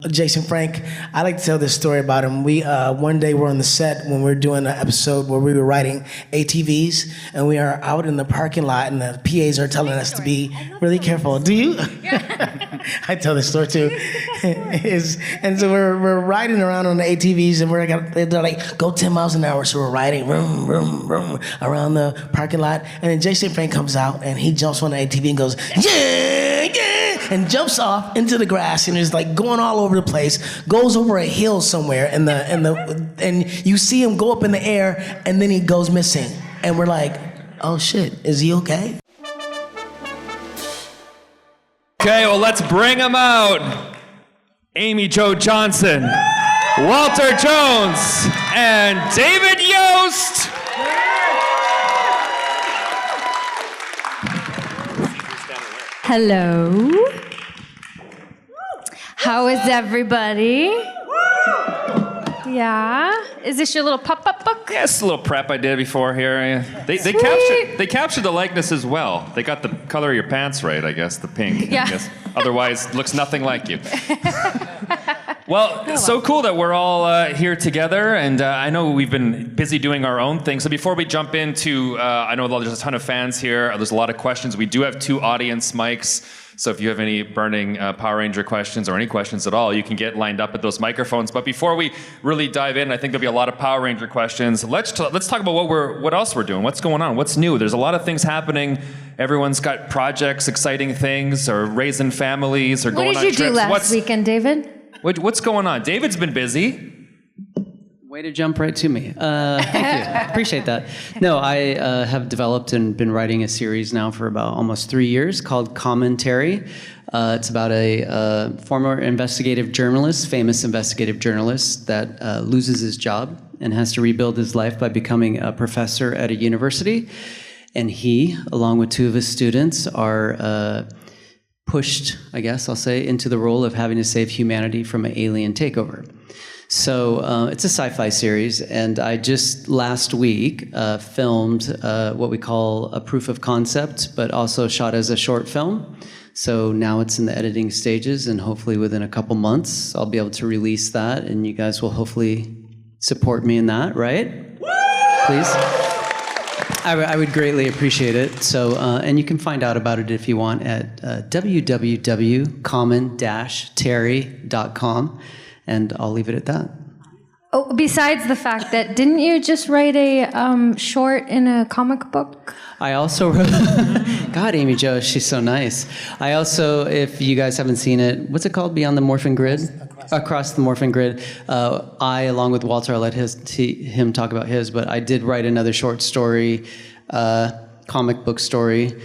Jason Frank, I like to tell this story about him. We one day we're on the set when we were doing an episode where we were writing ATVs, and we are out in the parking lot, and the PAs are telling us to be really careful. Do you? Yeah. I tell this story too. And so we're riding around on the ATVs, and they're like, go 10 miles an hour. So we're riding vroom, vroom, vroom, around the parking lot, and then Jason Frank comes out, and he jumps on the ATV and goes, yeah, yeah, and jumps off into the grass, and is like going all over the place, goes over a hill somewhere, and you see him go up in the air, and then he goes missing. And we're like, oh shit, is he okay? Okay, well, let's bring him out. Amy Jo Johnson, Walter Jones, and David Yost. Hello. How is everybody? Yeah? Is this your little pop-up book? Yeah, it's a little prep I did before here. Yeah. They captured the likeness as well. They got the color of your pants right, I guess, the pink. Yeah. I guess. Otherwise, looks nothing like you. Well, so cool that we're all here together, and I know we've been busy doing our own thing. So before we jump into, I know there's a ton of fans here. There's a lot of questions. We do have 2 audience mics. So if you have any burning Power Ranger questions or any questions at all, you can get lined up at those microphones. But before we really dive in, I think there'll be a lot of Power Ranger questions. Let's talk about what else we're doing. What's going on? What's new? There's a lot of things happening. Everyone's got projects, exciting things, or raising families, or going on trips. What did you do last weekend, David? What's going on? David's been busy. Way to jump right to me. Thank you. Appreciate that. No, I have developed and been writing a series now for about almost 3 years called Commentary. It's about a former investigative journalist, famous investigative journalist, that loses his job and has to rebuild his life by becoming a professor at a university. And he, along with 2 of his students, are pushed, I guess I'll say, into the role of having to save humanity from an alien takeover. So it's a sci-fi series, and I just last week filmed what we call a proof of concept, but also shot as a short film. So now it's in the editing stages, and hopefully within a couple months I'll be able to release that, and you guys will hopefully support me in that, right? Please. I would greatly appreciate it. So, and you can find out about it if you want at www.common-terry.com. And I'll leave it at that. Oh, besides the fact that, didn't you just write a short in a comic book? I also wrote, God, Amy Jo, she's so nice. I also, if you guys haven't seen it, what's it called? Beyond the Morphin Grid? Across the Morphin Grid. I, along with Walter, I'll let him talk about his, but I did write another short story, comic book story,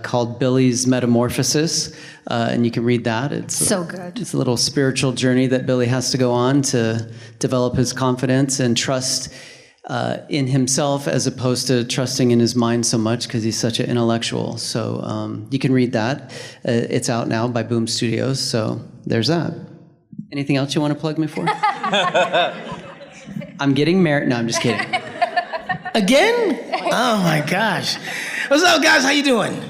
called Billy's Metamorphosis. And you can read that. It's so good. It's a little spiritual journey that Billy has to go on to develop his confidence and trust in himself, as opposed to trusting in his mind so much because he's such an intellectual. So you can read that. It's out now by Boom Studios. So there's that. Anything else you want to plug me for? I'm getting married. No, I'm just kidding. Again? Oh my gosh. What's up, guys? How you doing?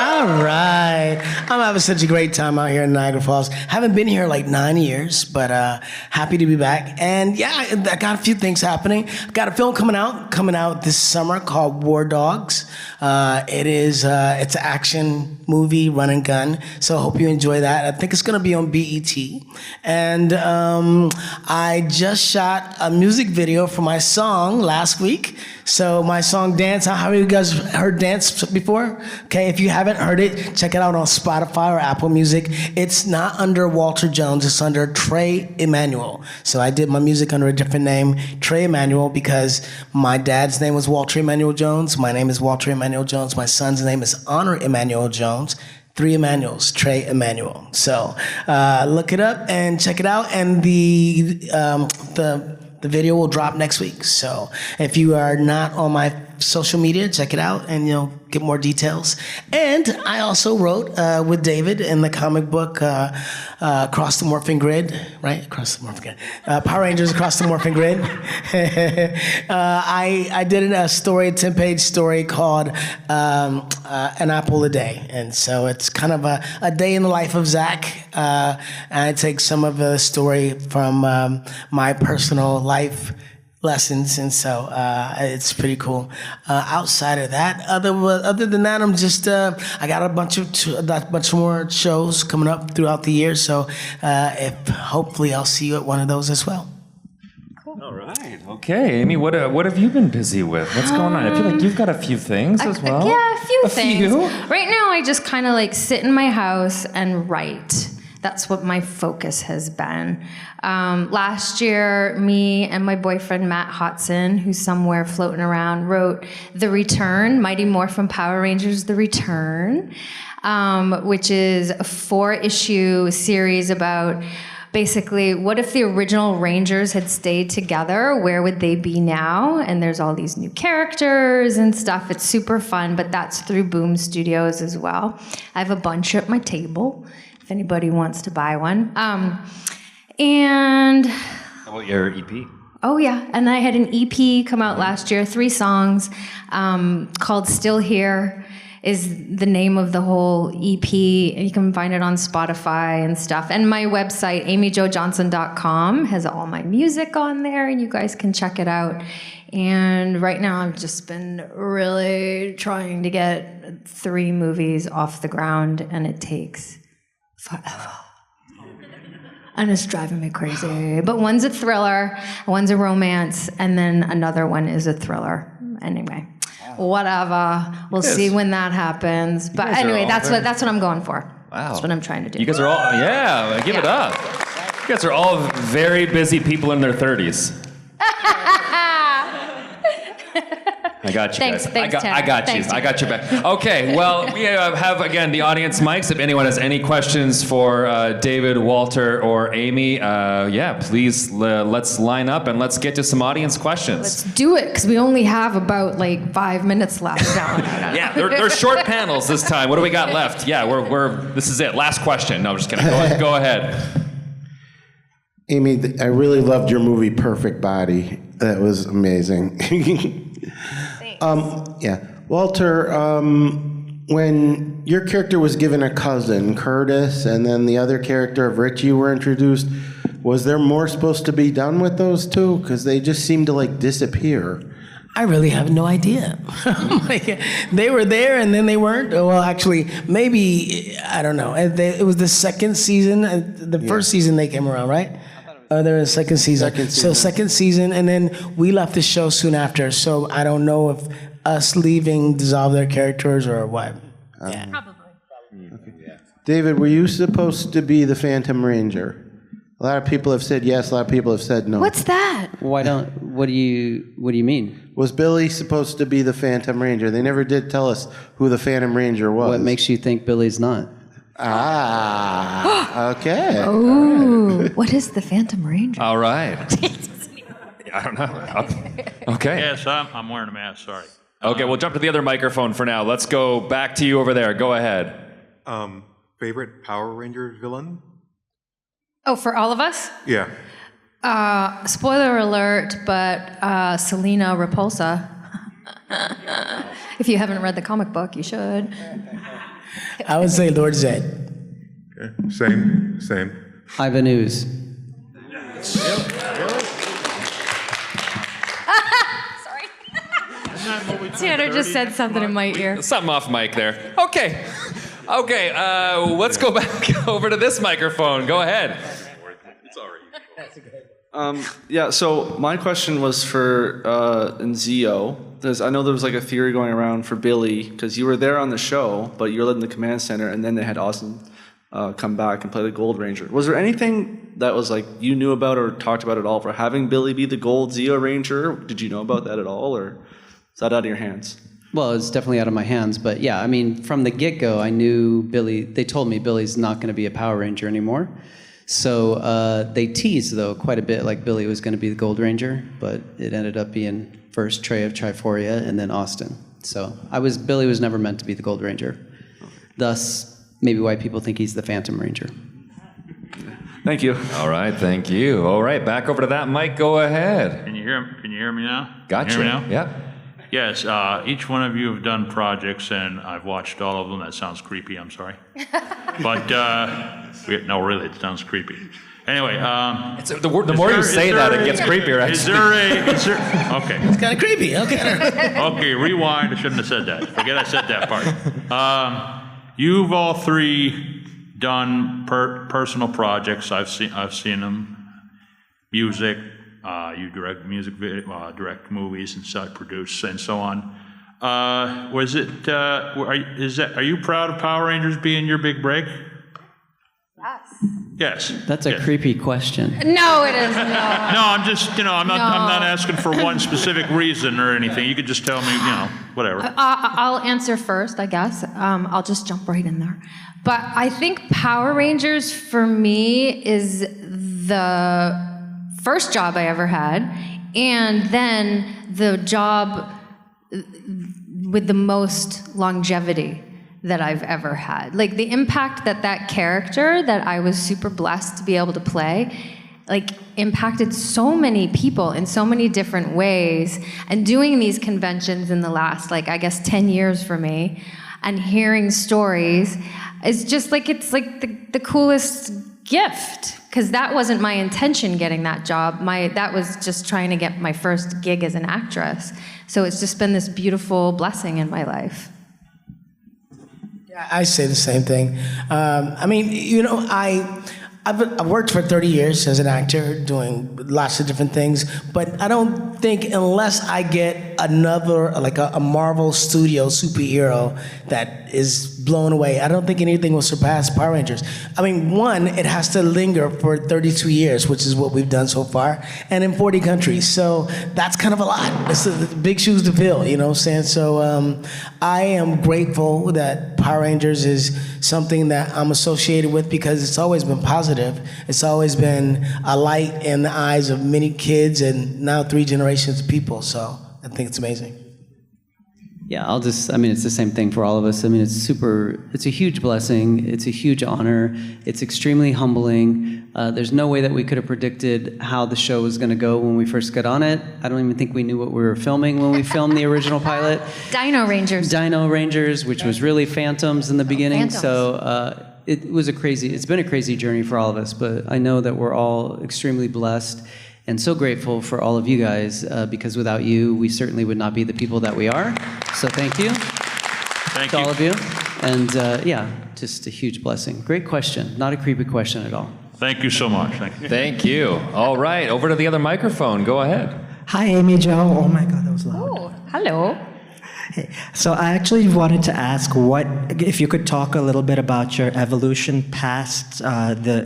All right. I'm having such a great time out here in Niagara Falls. Haven't been here like 9 years, but happy to be back. And yeah, I got a few things happening. Got a film coming out this summer called War Dogs. It's an action movie, run and gun. So I hope you enjoy that. I think it's going to be on BET. And I just shot a music video for my song last week. So my song Dance, how have you guys heard Dance before? Okay, if you haven't heard it, check it out on Spotify or Apple Music. It's not under Walter Jones, it's under Trey Emanuel. So I did my music under a different name, Trey Emanuel, because my dad's name was Walter Emanuel Jones. My name is Walter Emanuel Jones. My son's name is Honor Emanuel Jones. 3 Emanuels, Trey Emanuel. So look it up and check it out. And the video will drop next week. So if you are not on my social media. Check it out and, get more details. And I also wrote with David in the comic book Across the Morphin Grid, right? Across the Morphin Grid. Power Rangers Across the Morphin Grid. I did a story, a 10-page story called An Apple a Day. And so it's kind of a day in the life of Zack. And I take some of the story from my personal life lessons, and so it's pretty cool. Outside of that, other than that, I'm just I got a bunch more shows coming up throughout the year. So if hopefully I'll see you at one of those as well. All right. Okay, Amy, what have you been busy with? What's going on? I feel like you've got a few things as well. Yeah, a few things. Few? Right now, I just kind of like sit in my house and write. That's what my focus has been. Last year, me and my boyfriend, Matt Hodson, who's somewhere floating around, wrote The Return, Mighty Morphin Power Rangers, The Return, which is a 4-issue series about basically what if the original Rangers had stayed together, where would they be now? And there's all these new characters and stuff. It's super fun, but that's through Boom Studios as well. I have a bunch at my table, if anybody wants to buy one. And How about your EP? oh yeah, and I had an EP come out last year, 3 songs, called Still Here is the name of the whole EP. And you can find it on Spotify and stuff. And my website, amyjojohnson.com, has all my music on there, and you guys can check it out. And right now I've just been really trying to get 3 movies off the ground, and it takes forever. And it's driving me crazy. But one's a thriller, one's a romance, and then another one is a thriller. Anyway, whatever. We'll see when that happens. But anyway, that's what I'm going for. Wow. That's what I'm trying to do. You guys are all, give it up. You guys are all very busy people in their 30s. I got you, Thanks, guys. thanks, Tara. I got you. Thanks, Tara. I got your back. Okay, well, we have, again, the audience mics. If anyone has any questions for David, Walter, or Amy, please let's line up and let's get to some audience questions. Let's do it, because we only have about 5 minutes left now. Yeah, they're short panels this time. What do we got left? Yeah, this is it. Last question. No, I'm just kidding. Go ahead. Amy, I really loved your movie Perfect Body. That was amazing. Walter, when your character was given a cousin, Curtis, and then the other character of Richie were introduced, was there more supposed to be done with those two? Because they just seemed to disappear. I really have no idea. They were there and then they weren't. Well, actually, maybe, I don't know. It was the second season. The first season they came around, right? They're in the second season. So second season, and then we left the show soon after. So I don't know if us leaving dissolved their characters or what. Probably. Okay. David, were you supposed to be the Phantom Ranger? A lot of people have said yes. A lot of people have said no. What's that? What do you mean? Was Billy supposed to be the Phantom Ranger? They never did tell us who the Phantom Ranger was. What makes you think Billy's not? Okay. Oh, what is the Phantom Ranger? All right. I don't know. Okay. Yes, I'm wearing a mask, sorry. Okay, we'll jump to the other microphone for now. Let's go back to you over there. Go ahead. Favorite Power Ranger villain? Oh, for all of us? Yeah. Spoiler alert, but Selena Repulsa. If you haven't read the comic book, you should. I would say Lord Zed. Okay. Same. Ivan Ooze. Sorry. Tanner just said something in my ear. Something off mic there. Okay. Let's go back over to this microphone. Go ahead. So my question was for Nzio, because I know there was a theory going around for Billy, because you were there on the show, but you were led in the command center, and then they had Austin come back and play the Gold Ranger. Was there anything that was you knew about or talked about at all for having Billy be the Gold Zeo Ranger? Did you know about that at all, or is that out of your hands? Well, it's definitely out of my hands, but yeah, I mean, from the get-go, I knew Billy. They told me Billy's not going to be a Power Ranger anymore. So they teased, though, quite a bit, like Billy was going to be the Gold Ranger, but it ended up being first Trey of Triforia and then Austin. So Billy was never meant to be the Gold Ranger. Thus, maybe why people think he's the Phantom Ranger. Thank you. All right, thank you. All right, back over to that mic. Go ahead. Can you hear me now? Gotcha. Can you hear me now? Yeah. Yes, each one of you have done projects, and I've watched all of them. That sounds creepy, I'm sorry. But, no, really, it sounds creepy. Anyway, the more you say that, it gets creepier, actually. Okay. It's kind of creepy. Okay. Okay, rewind. I shouldn't have said that. Forget I said that part. You've all three done personal projects. I've seen them. Music. You direct music video, direct movies and such, produce and so on. Are you proud of Power Rangers being your big break? Yes. That's a creepy question. No, it is not. No, I'm just, I'm not asking for one specific reason or anything. You could just tell me, whatever. I'll answer first, I guess. I'll just jump right in there. But I think Power Rangers, for me, is the first job I ever had, and then the job with the most longevity that I've ever had. Like, the impact that character that I was super blessed to be able to play, like, impacted so many people in so many different ways. And doing these conventions in the last, I guess 10 years for me, and hearing stories is just like, it's like the coolest gift. Because that wasn't my intention getting that job. That was just trying to get my first gig as an actress. So it's just been this beautiful blessing in my life. Yeah, I say the same thing. I've worked for 30 years as an actor, doing lots of different things, but I don't think unless I get another, like a Marvel Studio superhero that is blown away, I don't think anything will surpass Power Rangers. I mean, one, it has to linger for 32 years, which is what we've done so far, and in 40 countries. So that's kind of a lot. It's big shoes to fill, you know what I'm saying? So I am grateful that Power Rangers is something that I'm associated with because it's always been positive. It's always been a light in the eyes of many kids and now 3 generations of people. So I think it's amazing. Yeah, it's the same thing for all of us. It's a huge blessing. It's a huge honor. It's extremely humbling. There's no way that we could have predicted how the show was going to go when we first got on it. I don't even think we knew what we were filming when we filmed the original pilot. Dino Rangers, which was really Phantoms in the beginning. Phantoms. So it's been a crazy journey for all of us, but I know that we're all extremely blessed and so grateful for all of you guys, because without you, we certainly would not be the people that we are. So thank you. Thank to you. all of you. And just a huge blessing. Great question. Not a creepy question at all. Thank you so much. Thank you. Thank you. All right, over to the other microphone. Go ahead. Hi, Amy Jo. Oh my God, that was loud. Oh, hello. Hey, so I actually wanted to ask if you could talk a little bit about your evolution past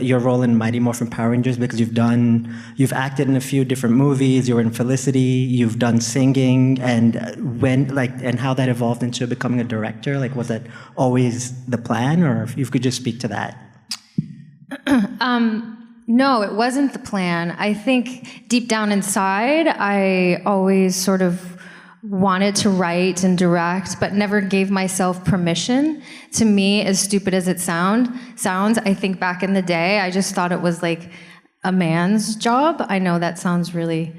your role in Mighty Morphin Power Rangers, because you've acted in a few different movies. You were in Felicity. You've done singing, and and how that evolved into becoming a director. Like, was that always the plan, or if you could just speak to that? No, it wasn't the plan. I think deep down inside, I always sort of wanted to write and direct, but never gave myself permission. To me, as stupid as it sounds, I think back in the day, I just thought it was like a man's job. I know that sounds really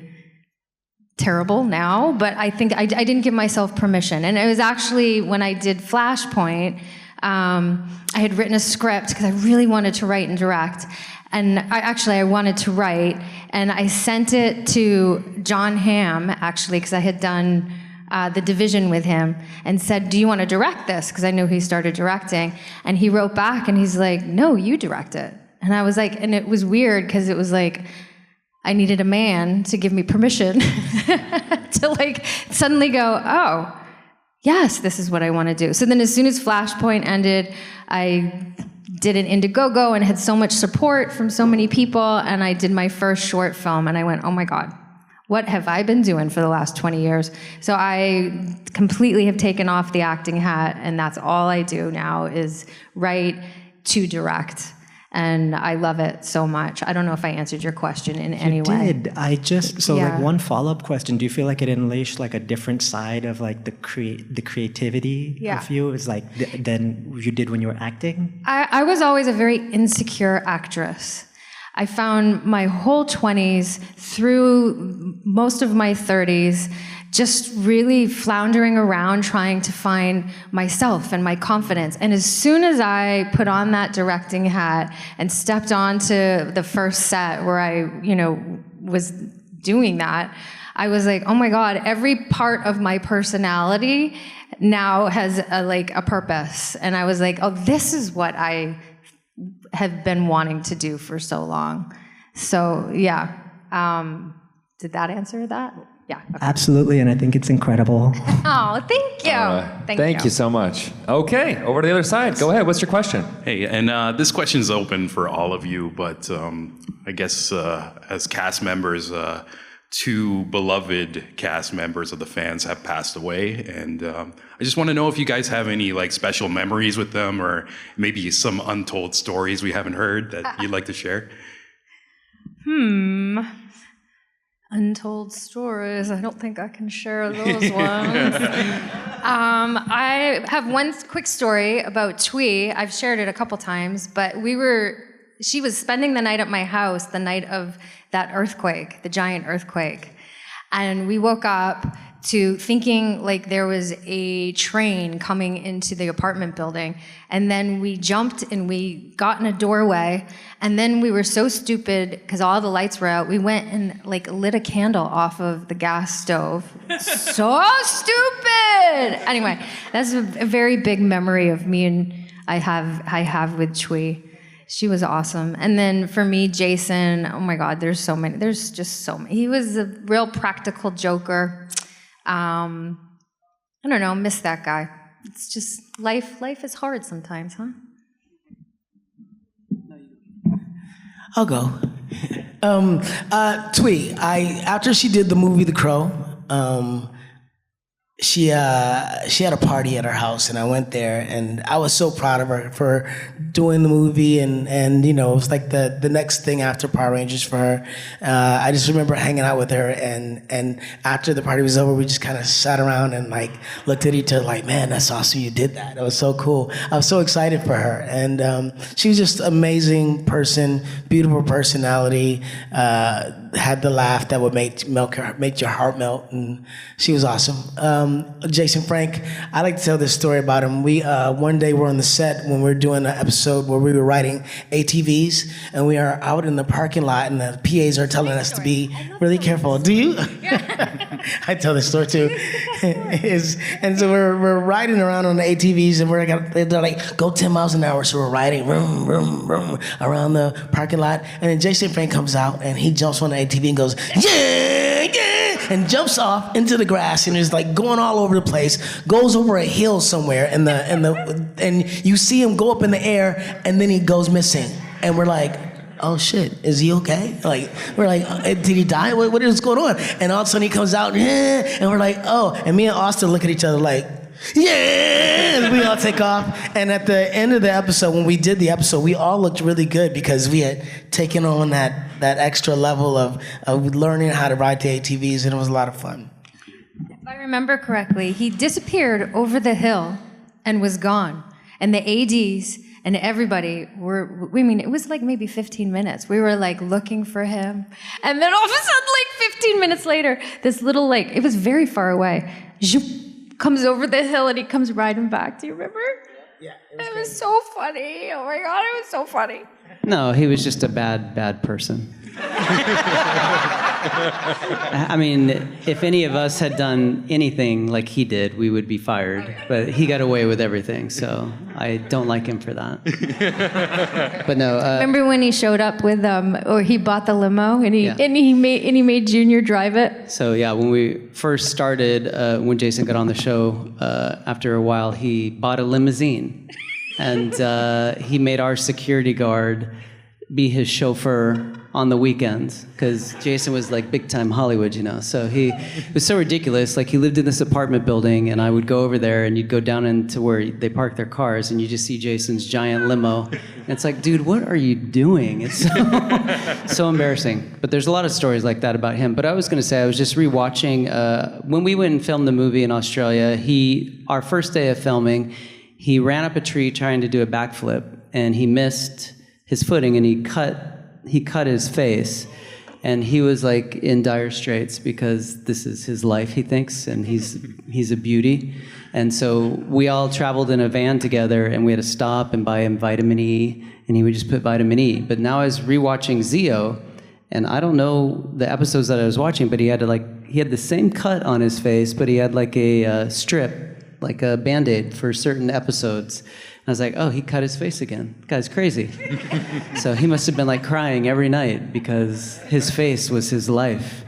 terrible now, but I think I didn't give myself permission. And it was actually when I did Flashpoint, I had written a script because I really wanted to write and direct. And I wanted to write, and I sent it to John Hamm, actually, because I had done The Division with him, and said, do you want to direct this? Because I knew he started directing. And he wrote back, and he's like, no, you direct it. And I was like, and it was weird, because it was like, I needed a man to give me permission to suddenly go, oh, yes, this is what I want to do. So then as soon as Flashpoint ended, I did an Indiegogo and had so much support from so many people, and I did my first short film, and I went, oh my God, what have I been doing for the last 20 years? So I completely have taken off the acting hat, and that's all I do now is write to direct. and I love it so much. I don't know if I answered your question in any way. You did. Yeah. Like one follow-up question. Do you feel like it unleashed like a different side of like the creativity of you is like than you did when you were acting? I was always a very insecure actress. I found my whole 20s through most of my 30s just really floundering around trying to find myself and my confidence. And as soon as I put on that directing hat and stepped onto the first set where I, was doing that, I was like, oh my God, every part of my personality now has a purpose. And I was like, oh, this is what I have been wanting to do for so long. So yeah, did that answer that? Yeah. Okay. Absolutely, and I think it's incredible. Oh, thank you. Thank you so much. Okay, over to the other side. Go ahead. What's your question? Hey, and this question is open for all of you, but I guess as cast members, two beloved cast members of the fans have passed away, and I just want to know if you guys have any like special memories with them, or maybe some untold stories we haven't heard that you'd like to share. Untold stories. I don't think I can share those ones. I have one quick story about Twee. I've shared it a couple times, but she was spending the night at my house the night of that earthquake, the giant earthquake. And we woke up to thinking like there was a train coming into the apartment building. And then we jumped and we got in a doorway. And then we were so stupid because all the lights were out. We went and like lit a candle off of the gas stove. So stupid! Anyway, that's a very big memory of me and I have with Twee. She was awesome. And then for me, Jason, oh my God, there's just so many. He was a real practical joker. I don't know, miss that guy. It's just, life is hard sometimes, huh? I'll go. Twee, after she did the movie The Crow, she had a party at her house, and I went there, and I was so proud of her for doing the movie, and it was like the next thing after Power Rangers for her. I just remember hanging out with her, and after the party was over, we just kind of sat around and like looked at each other like, man, that's awesome, you did that. That was so cool. I was so excited for her, and she was just an amazing person, beautiful personality, had the laugh that would make your heart melt, and she was awesome. Jason Frank, I like to tell this story about him. We one day we're on the set when we were doing an episode where we were riding ATVs, and we are out in the parking lot, and the PAs are telling us to be really careful. Do you? Yeah. I tell this story too. And so we're riding around on the ATVs, and they're like, go 10 miles an hour. So we're riding vroom, vroom, vroom, around the parking lot, and then Jason Frank comes out, and he jumps on the ATV and goes, yeah, yeah, and jumps off into the grass, and is like going all over the place, goes over a hill somewhere, and you see him go up in the air, and then he goes missing, and we're like, oh shit, is he okay? Like, we're like, did he die? What is going on? And all of a sudden he comes out, and we're like, oh, and me and Austin look at each other like, yeah, and we all take off. And at the end of the episode, when we did the episode, we all looked really good because we had taken on that extra level of learning how to ride the ATVs, and it was a lot of fun. If I remember correctly, he disappeared over the hill and was gone. And the ADs and everybody it was like maybe 15 minutes. We were like looking for him. And then all of a sudden, like 15 minutes later, this little it was very far away, zoop, comes over the hill and he comes riding back. Do you remember? Yeah. It was so funny. Oh my God, it was so funny. No, he was just a bad person. I mean, if any of us had done anything like he did, we would be fired. But he got away with everything, so I don't like him for that. But no. Remember when he showed up with or he bought the limo and he made Junior drive it? So yeah, when we first started, when Jason got on the show, after a while he bought a limousine, and he made our security guard be his chauffeur on the weekends because Jason was like big time Hollywood, you know. So it was so ridiculous. Like he lived in this apartment building, and I would go over there, and you'd go down into where they park their cars, and you just see Jason's giant limo. And it's like, dude, what are you doing? It's so embarrassing. But there's a lot of stories like that about him. But I was going to say, I was just rewatching when we went and filmed the movie in Australia. Our first day of filming, he ran up a tree trying to do a backflip, and he missed his footing, and he cut his face, and he was like in dire straits because this is his life, he thinks, and he's a beauty. And so we all traveled in a van together, and we had to stop and buy him vitamin E, and he would just put vitamin E. But now I was rewatching Zio, and I don't know the episodes that I was watching, but he had the same cut on his face, but he had like a strip, like a Band-Aid for certain episodes. I was like, oh, he cut his face again. The guy's crazy. So he must have been like crying every night because his face was his life.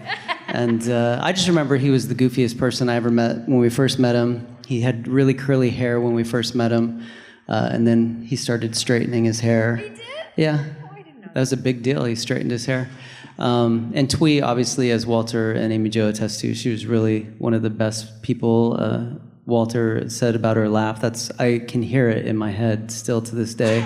And I just remember he was the goofiest person I ever met when we first met him. He had really curly hair when we first met him. And then he started straightening his hair. He did? Yeah. Oh, I didn't know. That was a big deal. He straightened his hair. And Twee, obviously, as Walter and Amy Jo attest to, she was really one of the best people. Walter said about her laugh, I can hear it in my head still to this day.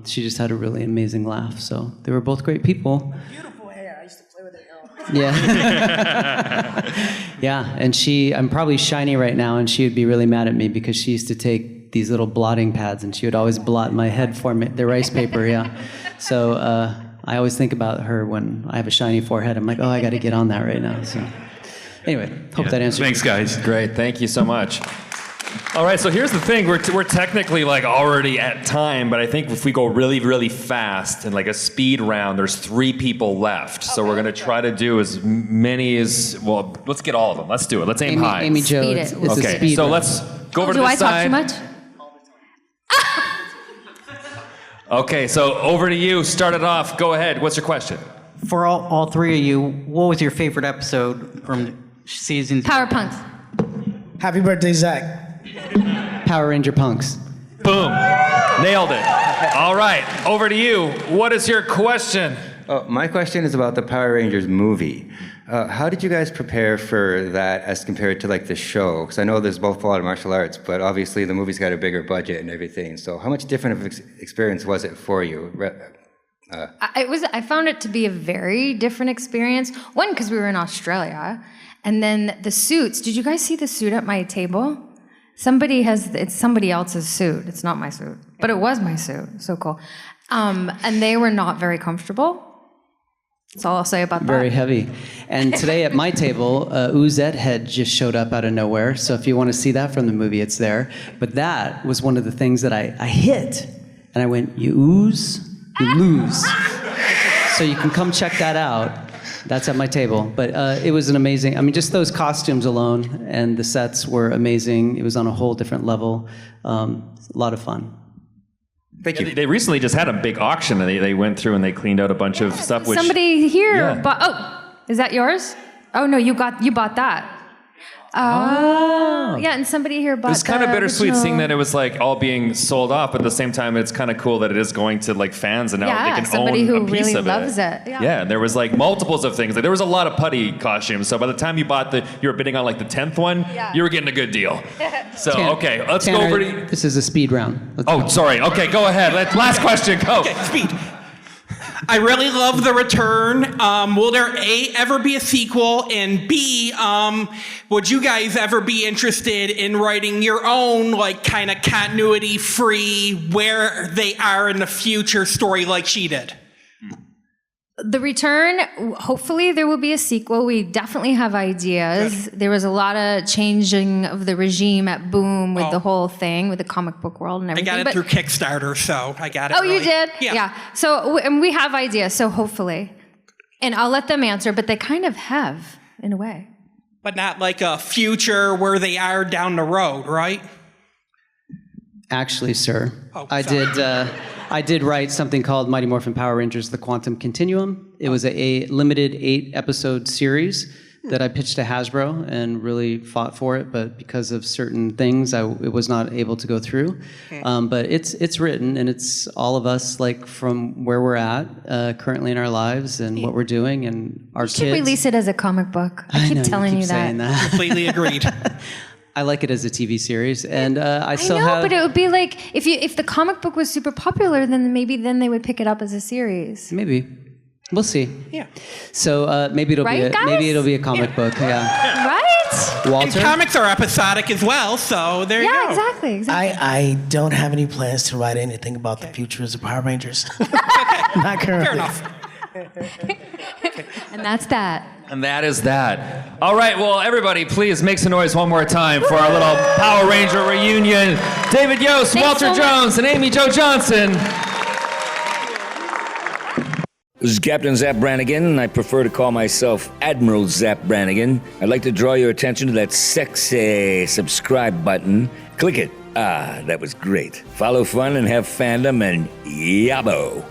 She just had a really amazing laugh. So they were both great people. Beautiful hair. I used to play with it. Yeah. Yeah, and I'm probably shiny right now, and she would be really mad at me because she used to take these little blotting pads, and she would always blot my head for me, the rice paper, yeah. So I always think about her when I have a shiny forehead. I'm like, oh, I got to get on that right now, so. Anyway, hope that answers. Thanks, guys. Great, thank you so much. All right, so here's the thing. We're technically like already at time, but I think if we go really, really fast in like a speed round, there's 3 people left. So we're gonna try to do as many as, well, let's get all of them. Let's do it. Let's aim high. Amy Jo, Speed it's it. a Okay, speed so round. let's go over to Do the I side. talk too much? Okay, so over to you. Start it off. Go ahead. What's your question? For all 3 of you, what was your favorite episode from season? Power Punks. Happy birthday, Zack. Power Ranger punks. Boom. Nailed it. All right, over to you. What is your question? Oh, my question is about the Power Rangers movie. How did you guys prepare for that as compared to like the show? Because I know there's both a lot of martial arts, but obviously the movie's got a bigger budget and everything. So how much different of an experience was it for you? I found it to be a very different experience. One, because we were in Australia, and then the suits. Did you guys see the suit at my table? It's somebody else's suit. It's not my suit, but it was my suit. So cool. And they were not very comfortable. That's all I'll say about that. Very heavy. And today at my table, Oozette head just showed up out of nowhere. So if you want to see that from the movie, it's there. But that was one of the things that I hit. And I went, you ooze, you lose. So you can come check that out. That's at my table. But it was an amazing, I mean, just those costumes alone and the sets were amazing. It was on a whole different level. A lot of fun. Thank you. They recently just had a big auction, and they went through and they cleaned out a bunch of stuff. Which Somebody here Yeah. bought. Oh, is that yours? Oh no, you bought that. Oh, yeah, and somebody here bought. It's kind of the bittersweet original- seeing that it was like all being sold off, but at the same time, it's kind of cool that it is going to like fans, and now Yeah, they can somebody own who a piece really of loves it. it. Yeah, and there was like multiples of things. Like there was a lot of putty costumes. So by the time you bought you were bidding on like the 10th one, you were getting a good deal. So okay, let's go over to. This is a speed round. Oh, sorry. Okay, go ahead. Last question. Go. Okay, speed. I really love the return. Will there A, ever be a sequel? And B, would you guys ever be interested in writing your own, like, kind of continuity-free, where they are in the future story like she did? The Return, hopefully there will be a sequel. We definitely have ideas. Good. There was a lot of changing of the regime at Boom with the whole thing, with the comic book world and I everything. got it through Kickstarter, so I got it. Oh, you really. did? Yeah. So and we have ideas, so hopefully. And I'll let them answer, but they kind of have, in a way. But not like a future where they are down the road, right? Actually, sir, Oh, I did write something called Mighty Morphin Power Rangers: The Quantum Continuum. It was a limited 8-episode series that I pitched to Hasbro and really fought for it, but because of certain things, it was not able to go through. But it's written, and it's all of us, like from where we're at currently in our lives and what we're doing, and our You should kids. release it as a comic book. I keep telling you saying that. Completely agreed. I like it as a TV series, and I I still know, have. but it would be like if the comic book was super popular, then maybe they would pick it up as a series. Maybe. We'll see. Yeah. So maybe it'll Right, guys? maybe it'll be a comic book. Yeah. Right? And Walter. comics are episodic as well, so there you Yeah, go. exactly. I don't have any plans to write anything about the future of the Power Rangers. Not currently. Fair enough. And that's that. And that is that. All right, well, everybody, please make some noise one more time for our little Power Ranger reunion. David Yost, Thanks Walter so much. Jones, and Amy Jo Johnson. This is Captain Zap Brannigan. I prefer to call myself Admiral Zap Brannigan. I'd like to draw your attention to that sexy subscribe button. Click it. Ah, that was great. Follow fun and have fandom and yabo.